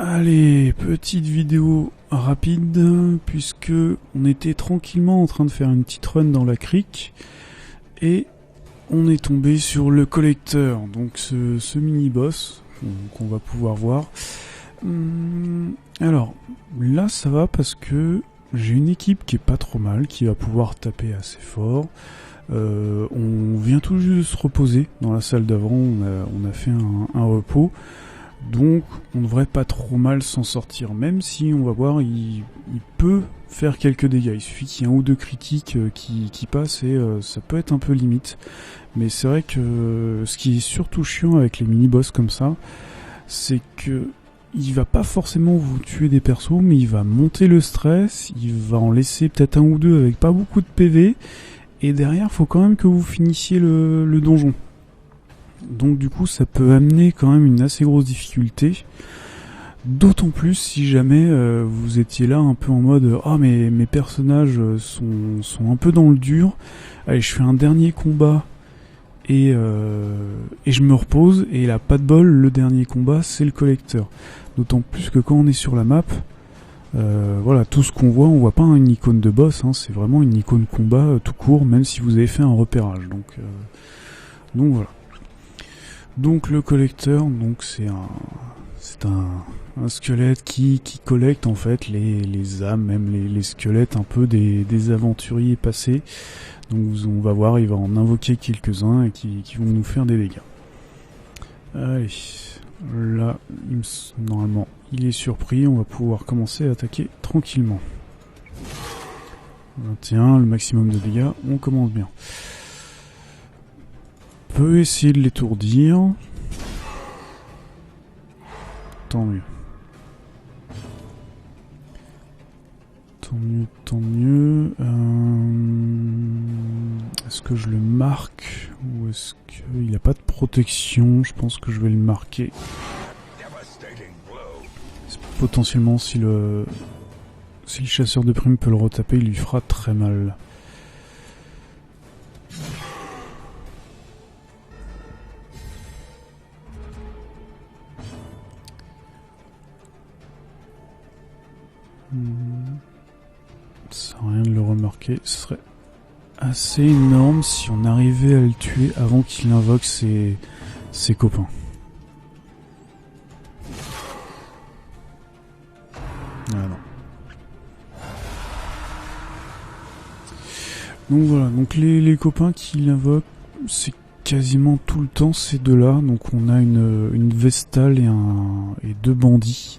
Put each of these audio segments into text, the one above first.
Allez, petite vidéo rapide, puisque on était tranquillement en train de faire une petite run dans la crique, et on est tombé sur le collecteur, donc ce mini-boss qu'on va pouvoir voir. Alors, là ça va parce que j'ai une équipe qui est pas trop mal, qui va pouvoir taper assez fort. On vient tout juste de se reposer dans la salle d'avant, on a fait un repos. Donc on devrait pas trop mal s'en sortir, même si on va voir il peut faire quelques dégâts. Il suffit qu'il y ait un ou deux critiques qui passent et ça peut être un peu limite. Mais c'est vrai que ce qui est surtout chiant avec les mini-boss comme ça, c'est que il va pas forcément vous tuer des persos, mais il va monter le stress, il va en laisser peut-être un ou deux avec pas beaucoup de PV, et derrière faut quand même que vous finissiez le donjon. Donc du coup ça peut amener quand même une assez grosse difficulté, d'autant plus si jamais vous étiez là un peu en mode « Ah mais mes personnages sont un peu dans le dur, allez je fais un dernier combat et je me repose » et là pas de bol, le dernier combat c'est le collecteur. D'autant plus que quand on est sur la map, voilà, tout ce qu'on voit, on voit pas une icône de boss, hein, c'est vraiment une icône combat tout court, même si vous avez fait un repérage. Donc voilà. Donc le collecteur, donc c'est un squelette qui collecte en fait les âmes, même les squelettes un peu des aventuriers passés. Donc on va voir, il va en invoquer quelques-uns et qui vont nous faire des dégâts. Allez, là normalement il est surpris, on va pouvoir commencer à attaquer tranquillement. 21, le maximum de dégâts, on commence bien. Peut essayer de l'étourdir. Tant mieux. Tant mieux. Est-ce que je le marque ou est-ce qu'il n'a pas de protection? Je pense que je vais le marquer. Potentiellement, si le chasseur de primes peut le retaper, il lui fera très mal. Ça sert à rien de le remarquer, ce serait assez énorme si on arrivait à le tuer avant qu'il invoque ses copains. Ah non. Donc voilà, donc les copains qu'il invoque, c'est quasiment tout le temps ces deux-là. Donc on a une Vestale et deux bandits.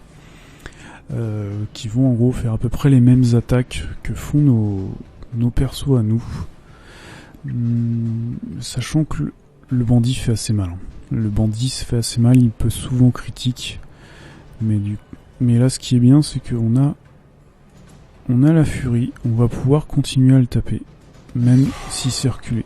Qui vont en gros faire à peu près les mêmes attaques que font nos persos à nous. Sachant que le bandit fait assez mal. Le bandit se fait assez mal, il peut souvent critique. Mais là ce qui est bien c'est qu'on a la furie, on va pouvoir continuer à le taper. Même s'il s'est reculé.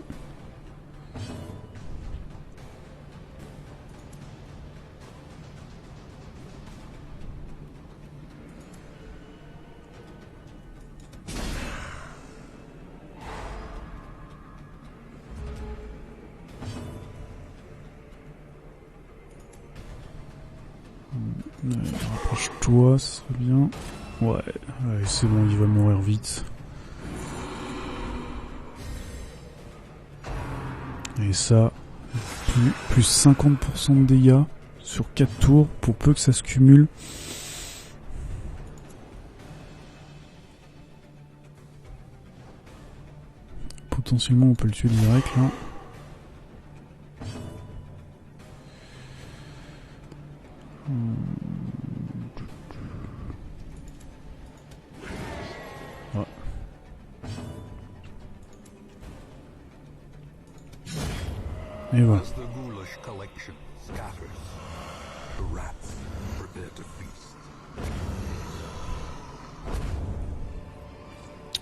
Rapproche-toi, ce serait bien. Ouais, c'est bon, il va mourir vite. Et ça, plus 50% de dégâts sur 4 tours, pour peu que ça se cumule. Potentiellement, on peut le tuer direct là. Ouais. Et voilà.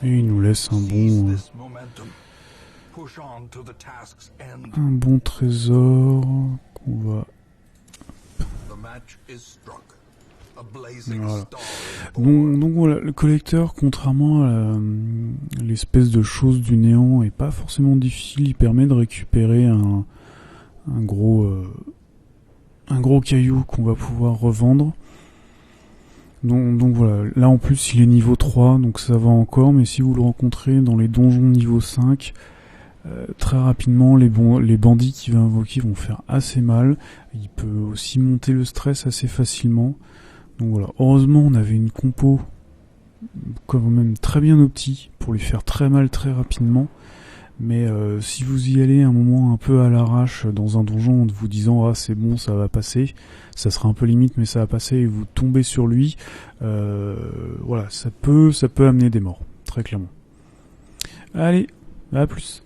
Et il nous laisse un bon trésor qu'on va... Voilà. Donc voilà, le collecteur, contrairement à l'espèce de chose du néant, est pas forcément difficile. Il permet de récupérer un gros caillou qu'on va pouvoir revendre. Donc voilà, là en plus il est niveau 3, donc ça va encore, mais si vous le rencontrez dans les donjons niveau 5, très rapidement les bandits qu'il va invoquer vont faire assez mal. Il peut aussi monter le stress assez facilement. Donc voilà, heureusement on avait une compo quand même très bien opti pour lui faire très mal très rapidement. Mais si vous y allez un moment un peu à l'arrache dans un donjon en vous disant ah c'est bon ça va passer, ça sera un peu limite mais ça va passer et vous tombez sur lui, voilà ça peut amener des morts très clairement. Allez, à plus.